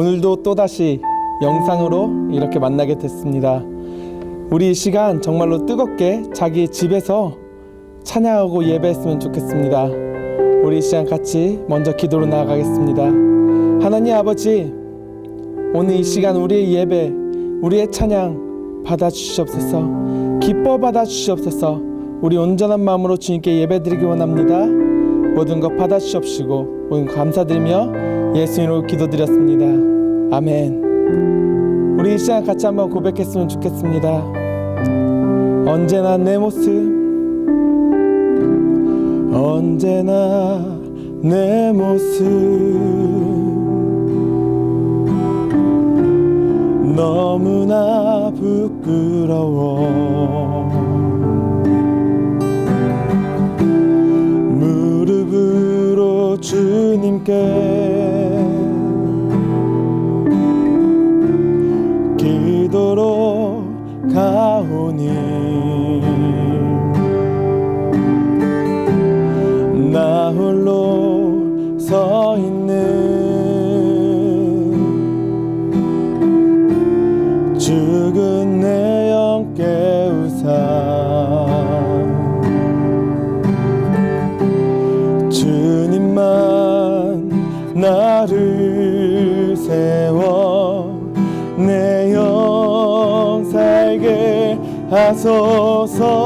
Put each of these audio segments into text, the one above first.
오늘도 또다시 영상으로 이렇게 만나게 됐습니다. 우리 이 시간 정말로 뜨겁게 자기 집에서 찬양하고 예배했으면 좋겠습니다. 우리 이 시간 같이 먼저 기도로 나아가겠습니다. 하나님 아버지, 오늘 이 시간 우리의 예배, 우리의 찬양 받아주시옵소서. 기뻐 받아주시옵소서. 우리 온전한 마음으로 주님께 예배드리기 원합니다. 모든 것 받아주시옵시고 모든 것 감사드리며 예수 이름으로 기도드렸습니다. 아멘. 우리 이 시간 같이 한번 고백했으면 좋겠습니다. 언제나 내 모습, 언제나 내 모습 너무나 부끄러워. 무릎으로 주님께 기도로 가오니 나 홀로 서 있는 죽은 내 영 깨우사 주님만 나를 세워 내 영 살게 하소서.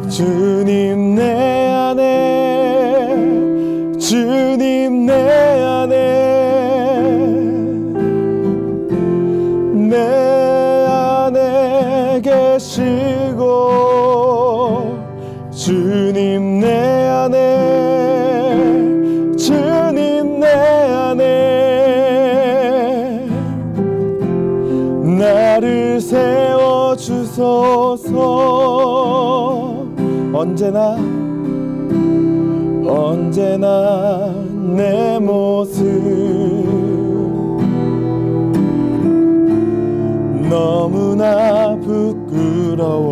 주님 내 안에, 주님 내 안에, 내 안에 계시고 주님 내 안에, 주님 내 안에 나를 세워주소서. 언제나 언제나 내 모습 너무나 부끄러워.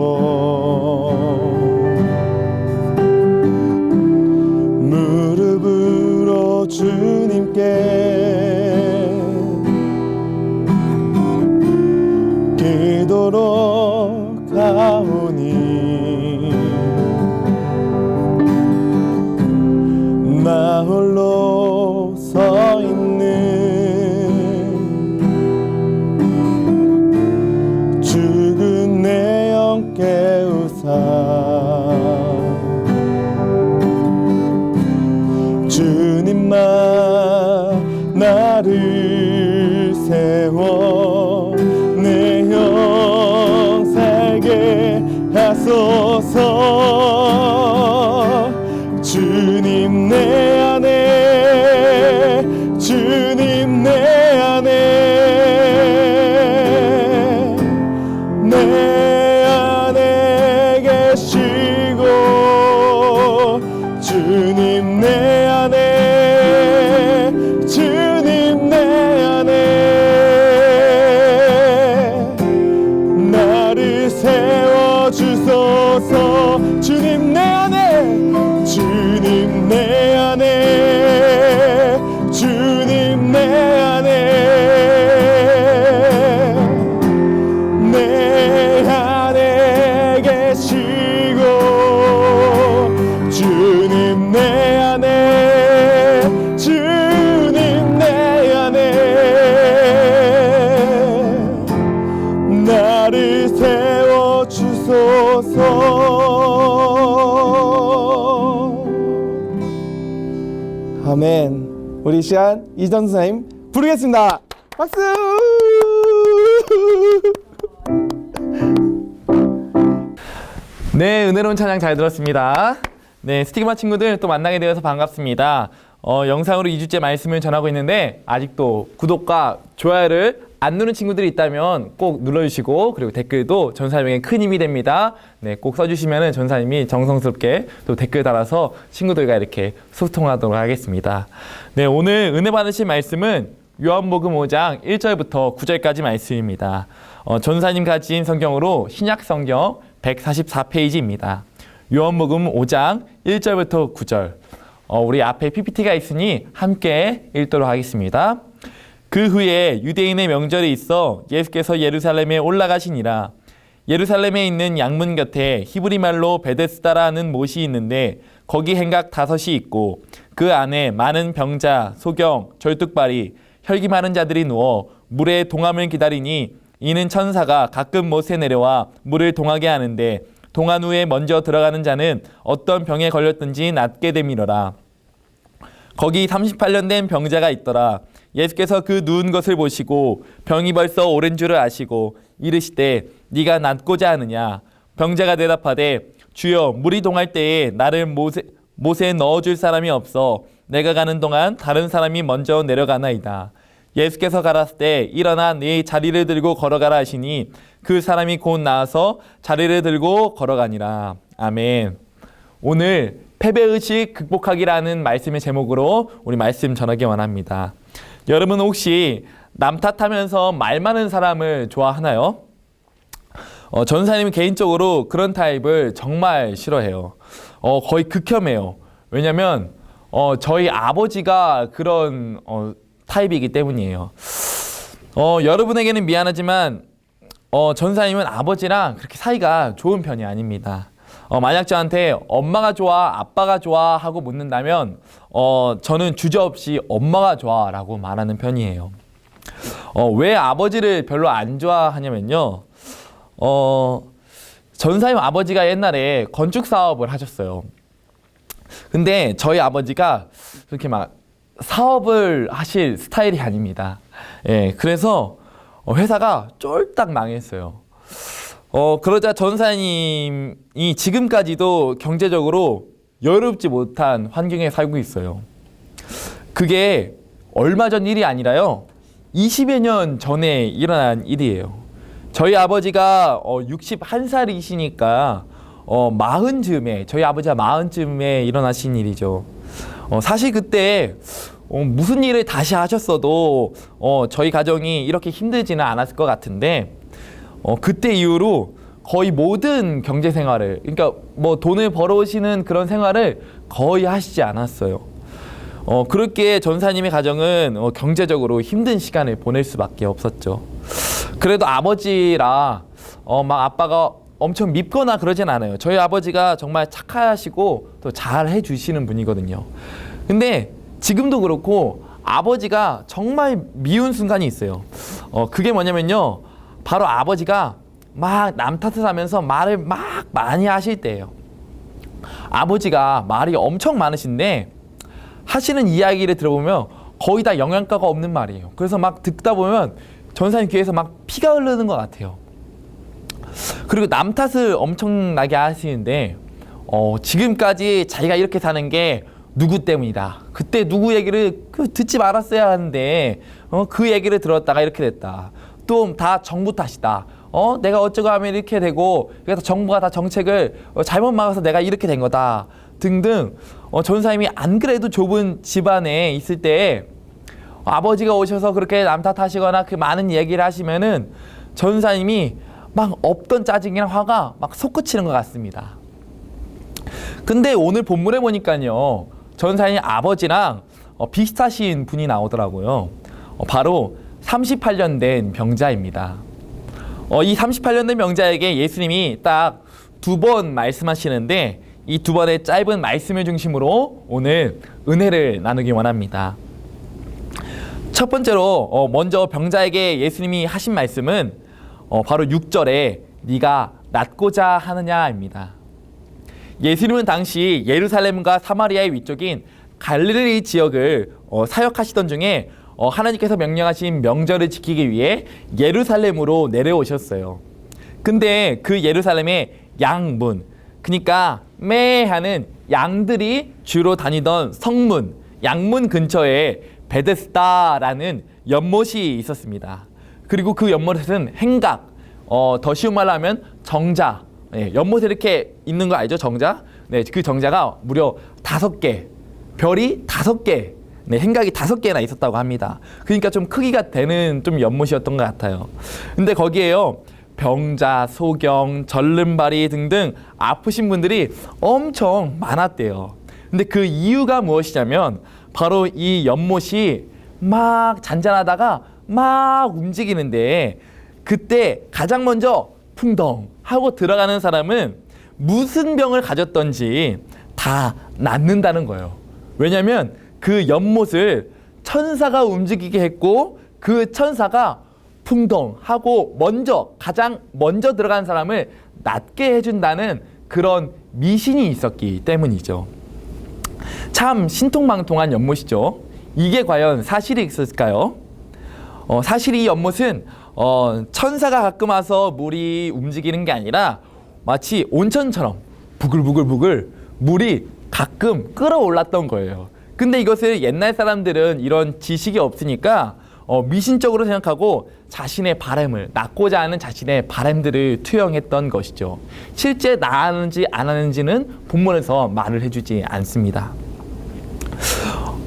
무릎으로 주님께 기도로 가오니 나 홀로 서 있는 죽은 내 영 깨우사 주님만 나를 세워 내 영 살게 하소서. 주님 내 안에, 주님 내 안에, 내 안에 계시고 주님 내 안에, 주님 내 안에 나를 세워주소서. 주님 내 안에, 주님 내 안에, 주님 내 안에, 내 안에 계시고 주님 내 안에, 주님 내 안에 나를 세워주소서. 아멘. 우리 이 시간 이전 선생님 부르겠습니다. 박수! 네, 은혜로운 찬양 잘 들었습니다. 네, 스티그마 친구들 또 만나게 되어서 반갑습니다. 영상으로 2주째 말씀을 전하고 있는데 아직도 구독과 좋아요를 안 누른 친구들이 있다면 꼭 눌러주시고, 그리고 댓글도 전사님에게 큰 힘이 됩니다. 네, 꼭 써주시면 전사님이 정성스럽게 또 댓글 달아서 친구들과 이렇게 소통하도록 하겠습니다. 네, 오늘 은혜 받으실 말씀은 요한복음 5장 1절부터 9절까지 말씀입니다. 전사님 가진 성경으로 신약 성경 144페이지입니다. 요한복음 5장 1절부터 9절. 우리 앞에 PPT가 있으니 함께 읽도록 하겠습니다. 그 후에 유대인의 명절이 있어 예수께서 예루살렘에 올라가시니라. 예루살렘에 있는 양문 곁에 히브리 말로 베데스다라는 못이 있는데 거기 행각 5이 있고 그 안에 많은 병자, 소경, 절뚝발이, 혈기 많은 자들이 누워 물에 동함을 기다리니 이는 천사가 가끔 못에 내려와 물을 동하게 하는데 동한 후에 먼저 들어가는 자는 어떤 병에 걸렸든지 낫게 됨이러라. 거기 38년 된 병자가 있더라. 예수께서 그 누운 것을 보시고 병이 벌써 오른 줄을 아시고 이르시되 네가 낫고자 하느냐. 병자가 대답하되 주여 물이 동할 때에 나를 못에 넣어줄 사람이 없어 내가 가는 동안 다른 사람이 먼저 내려가나이다. 예수께서 가라사대 일어나 네 자리를 들고 걸어가라 하시니 그 사람이 곧 나와서 자리를 들고 걸어가니라. 아멘. 오늘 패배의식 극복하기라는 말씀의 제목으로 우리 말씀 전하기 원합니다. 여러분 혹시 남 탓하면서 말 많은 사람을 좋아하나요? 전사님은 개인적으로 그런 타입을 정말 싫어해요. 거의 극혐해요. 왜냐면 저희 아버지가 그런 타입이기 때문이에요. 여러분에게는 미안하지만 전사님은 아버지랑 그렇게 사이가 좋은 편이 아닙니다. 만약 저한테 엄마가 좋아, 아빠가 좋아 하고 묻는다면 저는 주저없이 엄마가 좋아 라고 말하는 편이에요. 왜 아버지를 별로 안 좋아하냐면요. 전사님 아버지가 옛날에 건축 사업을 하셨어요. 근데 저희 아버지가 그렇게 막 사업을 하실 스타일이 아닙니다. 예, 그래서 회사가 쫄딱 망했어요. 그러자 전사님이 지금까지도 경제적으로 여유롭지 못한 환경에 살고 있어요. 그게 얼마 전 일이 아니라요. 20여 년 전에 일어난 일이에요. 저희 아버지가 61살이시니까 40쯤에 저희 아버지가 40쯤에 일어나신 일이죠. 사실 그때 무슨 일을 다시 하셨어도 저희 가정이 이렇게 힘들지는 않았을 것 같은데 그때 이후로 거의 모든 경제 생활을 그러니까 뭐 돈을 벌어오시는 그런 생활을 거의 하시지 않았어요. 그렇게 전사님의 가정은 경제적으로 힘든 시간을 보낼 수밖에 없었죠. 그래도 아버지라 막 아빠가 엄청 밉거나 그러진 않아요. 저희 아버지가 정말 착하시고 또 잘 해주시는 분이거든요. 근데 지금도 그렇고 아버지가 정말 미운 순간이 있어요. 그게 뭐냐면요. 바로 아버지가 막 남 탓을 하면서 말을 막 많이 하실 때예요. 아버지가 말이 엄청 많으신데 하시는 이야기를 들어보면 거의 다 영양가가 없는 말이에요. 그래서 막 듣다 보면 전사님 귀에서 막 피가 흐르는 것 같아요. 그리고 남 탓을 엄청나게 하시는데 지금까지 자기가 이렇게 사는 게 누구 때문이다. 그때 누구 얘기를 듣지 말았어야 하는데 그 얘기를 들었다가 이렇게 됐다. 또 다 정부 탓이다. 내가 어쩌고 하면 이렇게 되고 그래서 정부가 다 정책을 잘못 막아서 내가 이렇게 된 거다. 등등 전사님이 안 그래도 좁은 집안에 있을 때 아버지가 오셔서 그렇게 남 탓하시거나 그 많은 얘기를 하시면은 전사님이 막 없던 짜증이랑 화가 막 솟구치는 것 같습니다. 근데 오늘 본문에 보니까요. 전사님 아버지랑 비슷하신 분이 나오더라고요. 바로 38년 된 병자입니다. 이 38년 된 병자에게 예수님이 딱 2번 말씀하시는데 이 2번의 짧은 말씀을 중심으로 오늘 은혜를 나누기 원합니다. 첫 번째로 먼저 병자에게 예수님이 하신 말씀은 바로 6절에 네가 낫고자 하느냐입니다. 예수님은 당시 예루살렘과 사마리아의 위쪽인 갈릴리 지역을 사역하시던 중에 하나님께서 명령하신 명절을 지키기 위해 예루살렘으로 내려오셨어요. 근데 그 예루살렘의 양문, 그러니까 매 하는 양들이 주로 다니던 성문, 양문 근처에 베데스다라는 연못이 있었습니다. 그리고 그 연못에는 행각, 더 쉬운 말로 하면 정자, 연못에 이렇게 있는 거 알죠? 정자? 네, 그 정자가 무려 5개, 별이 5개, 행각이 5개나 있었다고 합니다. 그러니까 좀 크기가 되는 좀 연못이었던 것 같아요. 근데 거기에요, 병자, 소경, 절름발이 등등 아프신 분들이 엄청 많았대요. 근데 그 이유가 무엇이냐면 바로 이 연못이 막 잔잔하다가 막 움직이는데 그때 가장 먼저 풍덩 하고 들어가는 사람은 무슨 병을 가졌던지 다 낫는다는 거예요. 왜냐하면 그 연못을 천사가 움직이게 했고 그 천사가 풍덩 하고 가장 먼저 들어간 사람을 낫게 해준다는 그런 미신이 있었기 때문이죠. 참 신통방통한 연못이죠. 이게 과연 사실이 있었을까요? 사실 이 연못은 천사가 가끔 와서 물이 움직이는 게 아니라 마치 온천처럼 부글부글부글 물이 가끔 끌어올랐던 거예요. 근데 이것을 옛날 사람들은 이런 지식이 없으니까 미신적으로 생각하고 자신의 바람을, 낳고자 하는 자신의 바람들을 투영했던 것이죠. 실제 낳았는지 안 하는지는 본문에서 말을 해주지 않습니다.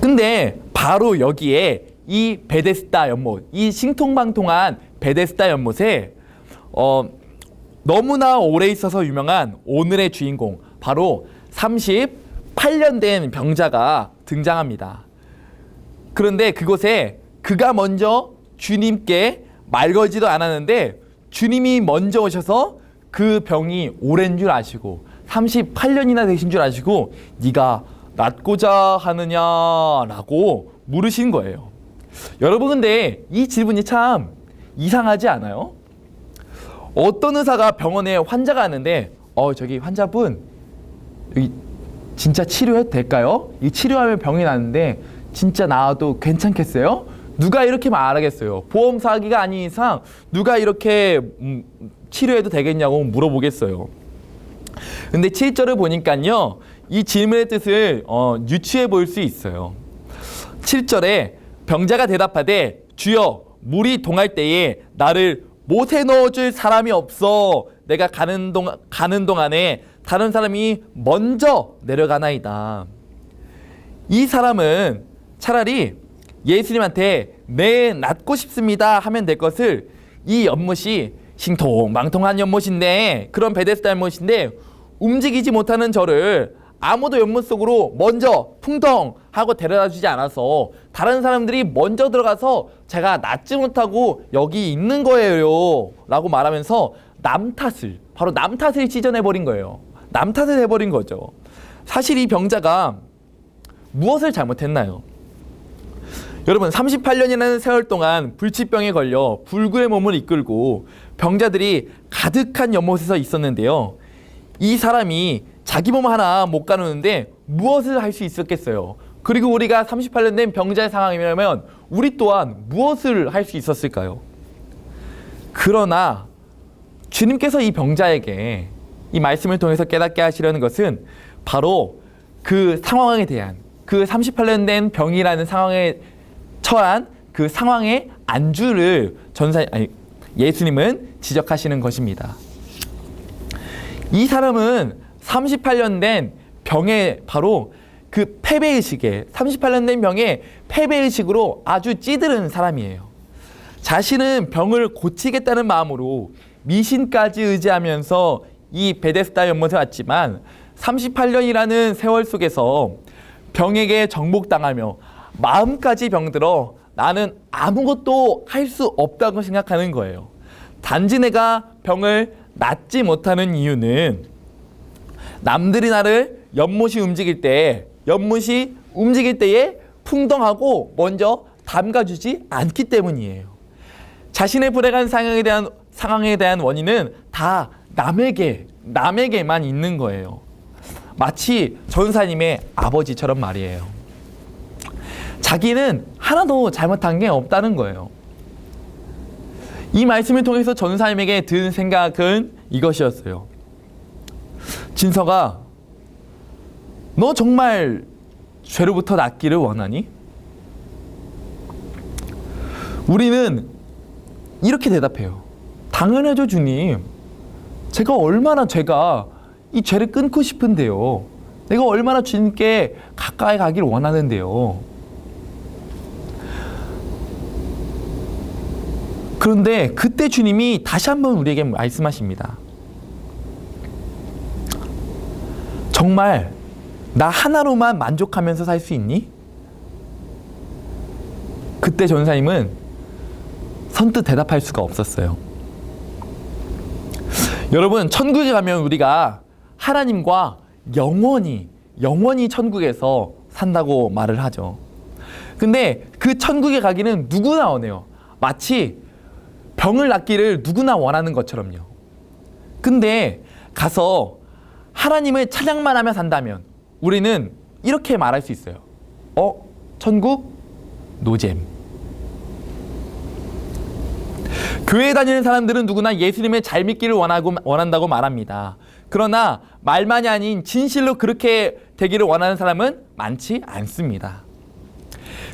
근데 바로 여기에 이 베데스다 연못, 이 신통방통한 베데스다 연못에 너무나 오래 있어서 유명한 오늘의 주인공, 바로 38년 된 병자가 등장합니다. 그런데 그곳에 그가 먼저 주님께 말 걸지도 않았는데 주님이 먼저 오셔서 그 병이 오랜 줄 아시고 38년이나 되신 줄 아시고 네가 낫고자 하느냐라고 물으신 거예요. 여러분, 근데 이 질문이 참 이상하지 않아요? 어떤 의사가 병원에 환자가 왔는데 저기 환자분 여기 진짜 치료해도 될까요? 이 치료하면 병이 나는데 진짜 나아도 괜찮겠어요? 누가 이렇게 말하겠어요? 보험 사기가 아닌 이상 누가 이렇게 치료해도 되겠냐고 물어보겠어요. 근데 7절을 보니까요, 이 질문의 뜻을 유추해 볼 수 있어요. 7절에 병자가 대답하되 주여 물이 동할 때에 나를 못에 넣어줄 사람이 없어 내가 가는 동안에 다른 사람이 먼저 내려가나이다. 이 사람은 차라리 예수님한테 네 낫고 싶습니다 하면 될 것을, 이 연못이 신통망통한 연못인데, 그런 베데스다 연못인데 움직이지 못하는 저를 아무도 연못 속으로 먼저 풍덩 하고 데려다 주지 않아서 다른 사람들이 먼저 들어가서 제가 낫지 못하고 여기 있는 거예요 라고 말하면서 바로 남 탓을 찢어내버린 거예요. 남 탓을 해버린 거죠. 사실 이 병자가 무엇을 잘못했나요? 여러분, 38년이라는 세월 동안 불치병에 걸려 불구의 몸을 이끌고 병자들이 가득한 연못에서 있었는데요, 이 사람이 자기 몸 하나 못 가누는데 무엇을 할 수 있었겠어요? 그리고 우리가 38년 된 병자의 상황이라면 우리 또한 무엇을 할 수 있었을까요? 그러나 주님께서 이 병자에게 이 말씀을 통해서 깨닫게 하시려는 것은 바로 그 상황에 대한, 그 38년 된 병이라는 상황에 처한 그 상황의 안주를 예수님은 지적하시는 것입니다. 이 사람은 38년 된 병에 바로 그 패배의식에, 38년 된 병에 패배의식으로 아주 찌들은 사람이에요. 자신은 병을 고치겠다는 마음으로 미신까지 의지하면서 이 베데스다 연못에 왔지만 38년이라는 세월 속에서 병에게 정복당하며 마음까지 병들어 나는 아무것도 할 수 없다고 생각하는 거예요. 단지 내가 병을 낫지 못하는 이유는 남들이 나를 연못이 움직일 때에 풍덩하고 먼저 담가주지 않기 때문이에요. 자신의 불행한 상황에 대한 원인은 다 남에게만 있는 거예요. 마치 전사님의 아버지처럼 말이에요. 자기는 하나도 잘못한 게 없다는 거예요. 이 말씀을 통해서 전사님에게 든 생각은 이것이었어요. 진서가, 너 정말 죄로부터 낫기를 원하니? 우리는 이렇게 대답해요. 당연하죠, 주님. 제가 이 죄를 끊고 싶은데요. 내가 얼마나 주님께 가까이 가기를 원하는데요. 그런데 그때 주님이 다시 한번 우리에게 말씀하십니다. 정말 나 하나로만 만족하면서 살 수 있니? 그때 전사님은 선뜻 대답할 수가 없었어요. 여러분, 천국에 가면 우리가 하나님과 영원히 천국에서 산다고 말을 하죠. 근데 그 천국에 가기는 누구나 원해요. 마치 병을 낫기를 누구나 원하는 것처럼요. 근데 가서 하나님을 찬양만 하며 산다면 우리는 이렇게 말할 수 있어요. 천국? 노잼. 교회 다니는 사람들은 누구나 예수님을 잘 믿기를 원한다고 말합니다. 그러나 말만이 아닌 진실로 그렇게 되기를 원하는 사람은 많지 않습니다.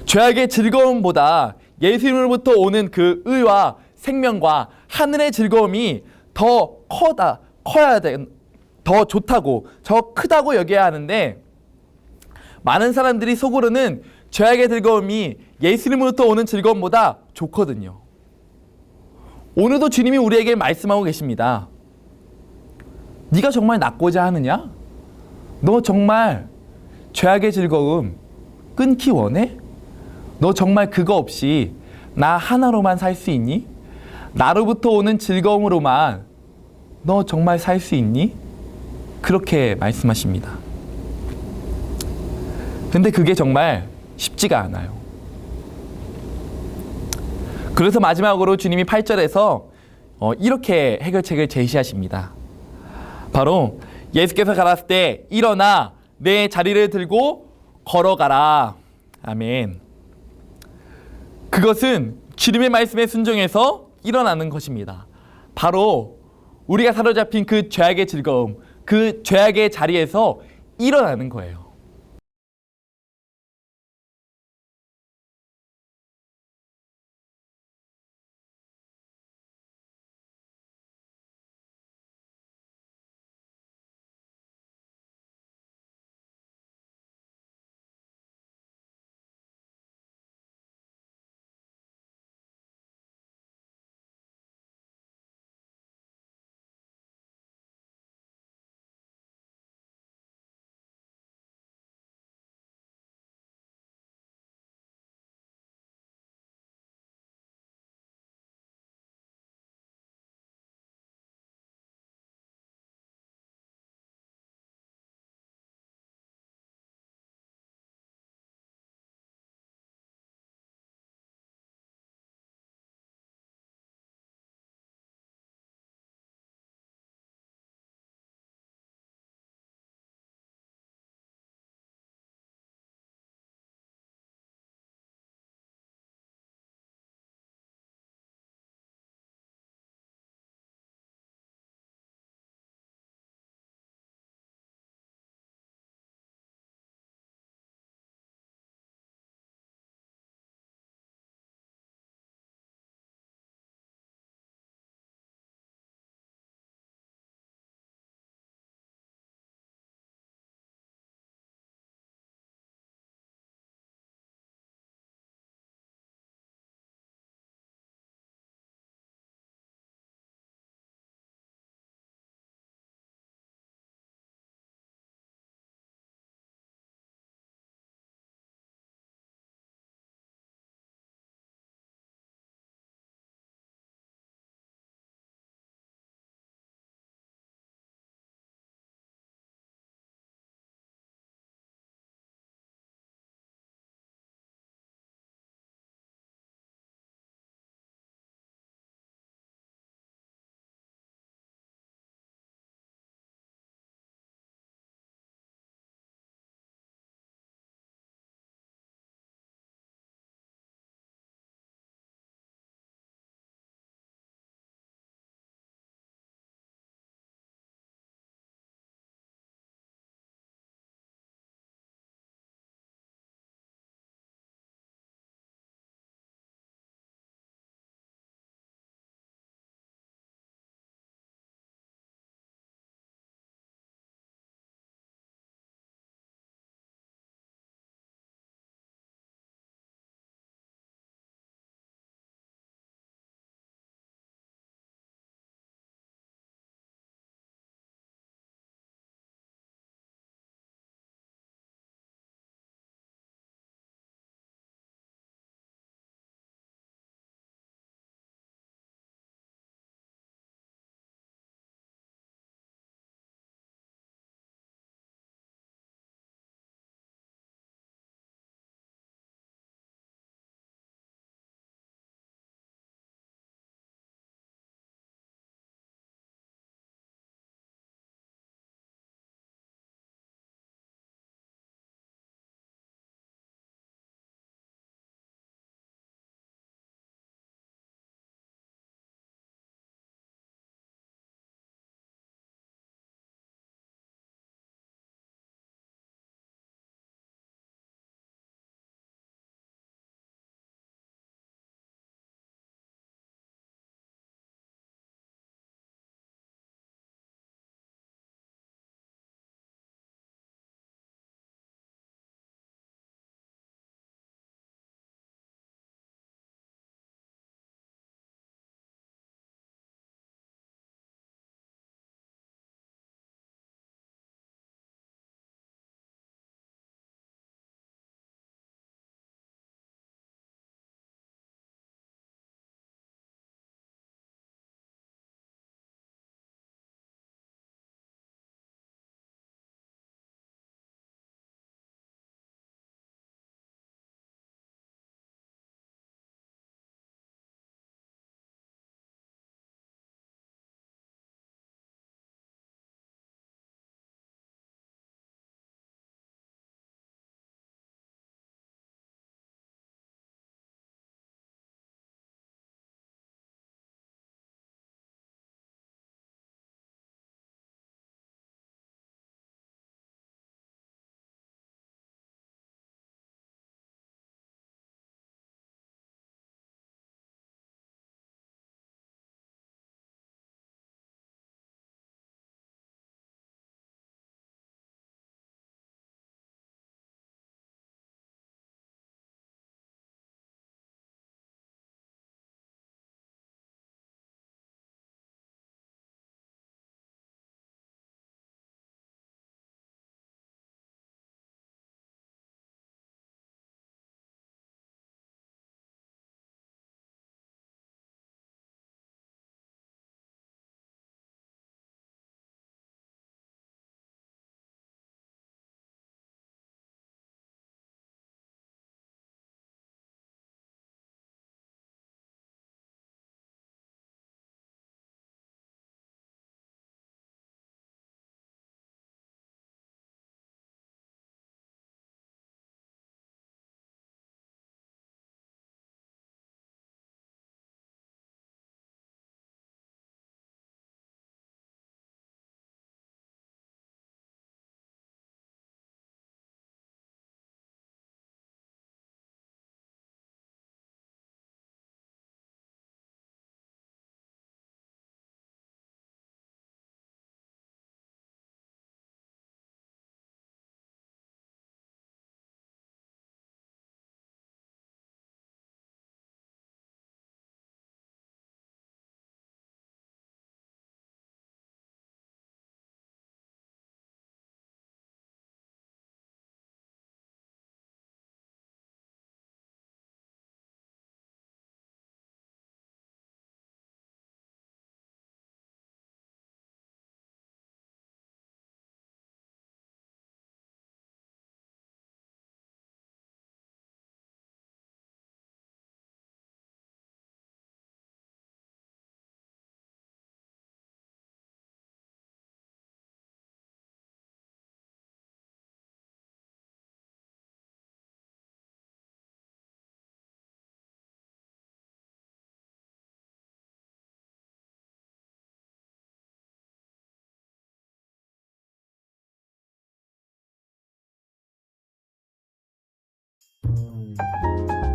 죄악의 즐거움보다 예수님으로부터 오는 그 의와 생명과 하늘의 즐거움이 더 좋다고, 더 크다고 여겨야 하는데, 많은 사람들이 속으로는 죄악의 즐거움이 예수님으로부터 오는 즐거움보다 좋거든요. 오늘도 주님이 우리에게 말씀하고 계십니다. 네가 정말 낫고자 하느냐? 너 정말 죄악의 즐거움 끊기 원해? 너 정말 그거 없이 나 하나로만 살 수 있니? 나로부터 오는 즐거움으로만 너 정말 살 수 있니? 그렇게 말씀하십니다. 근데 그게 정말 쉽지가 않아요. 그래서 마지막으로 주님이 8절에서 이렇게 해결책을 제시하십니다. 바로 예수께서 가라사대 때 일어나 내 자리를 들고 걸어가라. 아멘. 그것은 주님의 말씀에 순종해서 일어나는 것입니다. 바로 우리가 사로잡힌 그 죄악의 즐거움, 그 죄악의 자리에서 일어나는 거예요.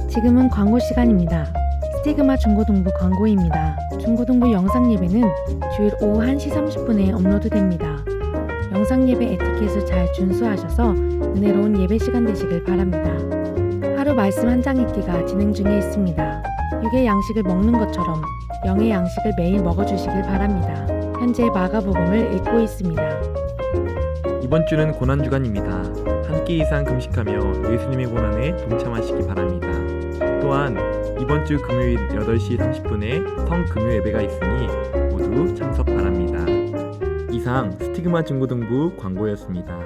지금은 광고 시간입니다. 스티그마 중고등부 광고입니다. 중고등부 영상 예배는 주일 오후 1시 30분에 업로드됩니다. 영상 예배 에티켓을 잘 준수하셔서 은혜로운 예배 시간 되시길 바랍니다. 하루 말씀 한 장 읽기가 진행 중에 있습니다. 육의 양식을 먹는 것처럼 영의 양식을 매일 먹어주시길 바랍니다. 현재 마가복음을 읽고 있습니다. 이번 주는 고난주간입니다. 한 끼 이상 금식하며 예수님의 고난에 동참하시기 바랍니다. 또한 이번 주 금요일 8시 30분에 성금요 예배가 있으니 모두 참석 바랍니다. 이상 스티그마 중고등부 광고였습니다.